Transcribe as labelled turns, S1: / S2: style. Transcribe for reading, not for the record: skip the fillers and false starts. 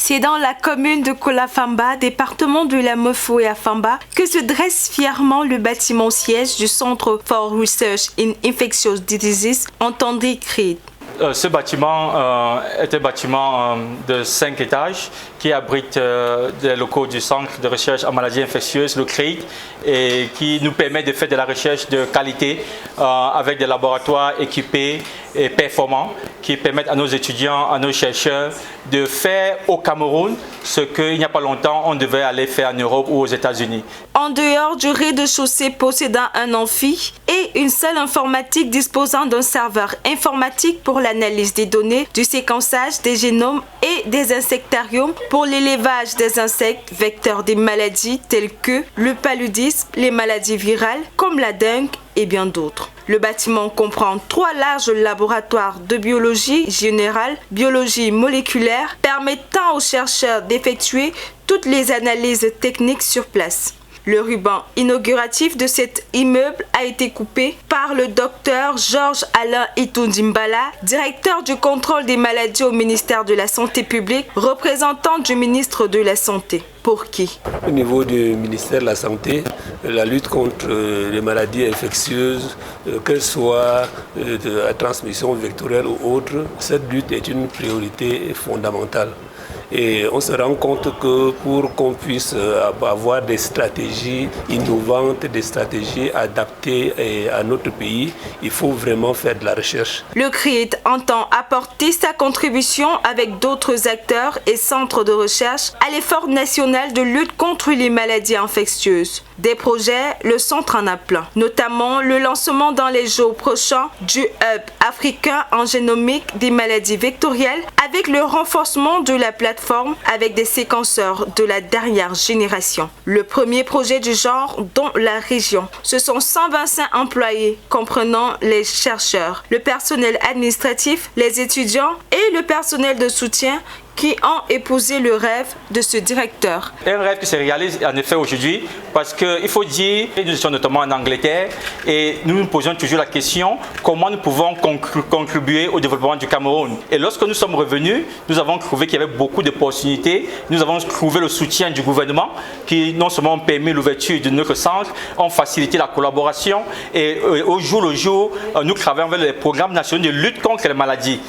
S1: C'est dans la commune de Kolafamba, département de la Mofo-et-Afamba, que se dresse fièrement le bâtiment siège du Centre for Research in Infectious Diseases, entendez CRID.
S2: Ce bâtiment est un bâtiment de 5 étages qui abrite des locaux du Centre de recherche en maladies infectieuses, le CRID, et qui nous permet de faire de la recherche de qualité avec des laboratoires équipés et performants qui permettent à nos étudiants, à nos chercheurs de faire au Cameroun ce qu'il n'y a pas longtemps on devait aller faire en Europe ou aux États-Unis.
S1: En dehors du rez-de-chaussée possédant un amphi et une salle informatique disposant d'un serveur informatique pour l'analyse des données, du séquençage des génomes et des insectariums pour l'élevage des insectes vecteurs des maladies telles que le paludisme, les maladies virales comme la dengue et bien d'autres. Le bâtiment comprend 3 larges laboratoires de biologie générale, biologie moléculaire, permettant aux chercheurs d'effectuer toutes les analyses techniques sur place. Le ruban inauguratif de cet immeuble a été coupé par le docteur Georges Alain Itundimbala, directeur du contrôle des maladies au ministère de la Santé publique, représentant du ministre de la Santé. Pour qui?
S3: Au niveau du ministère de la Santé, la lutte contre les maladies infectieuses, qu'elles soient de la transmission vectorielle ou autre, cette lutte est une priorité fondamentale. Et on se rend compte que pour qu'on puisse avoir des stratégies innovantes, des stratégies adaptées à notre pays, il faut vraiment faire de la recherche.
S1: Le CRID entend apporter sa contribution avec d'autres acteurs et centres de recherche à l'effort national de lutte contre les maladies infectieuses. Des projets, le centre en a plein, notamment le lancement dans les jours prochains du Hub africain en génomique des maladies vectorielles avec le renforcement de la plateforme avec des séquenceurs de la dernière génération. Le premier projet du genre dans la région. Ce sont 125 employés comprenant les chercheurs, le personnel administratif, les étudiants et le personnel de soutien qui ont épousé le rêve de ce directeur.
S2: Un rêve qui se réalise en effet aujourd'hui parce qu'il faut dire, nous étions notamment en Angleterre et nous nous posions toujours la question comment nous pouvons contribuer au développement du Cameroun. Et lorsque nous sommes revenus, nous avons trouvé qu'il y avait beaucoup d'opportunités. Nous avons trouvé le soutien du gouvernement qui non seulement ont permis l'ouverture de notre centre, ont facilité la collaboration et au jour le jour, nous travaillons avec les programmes nationaux de lutte contre les maladies.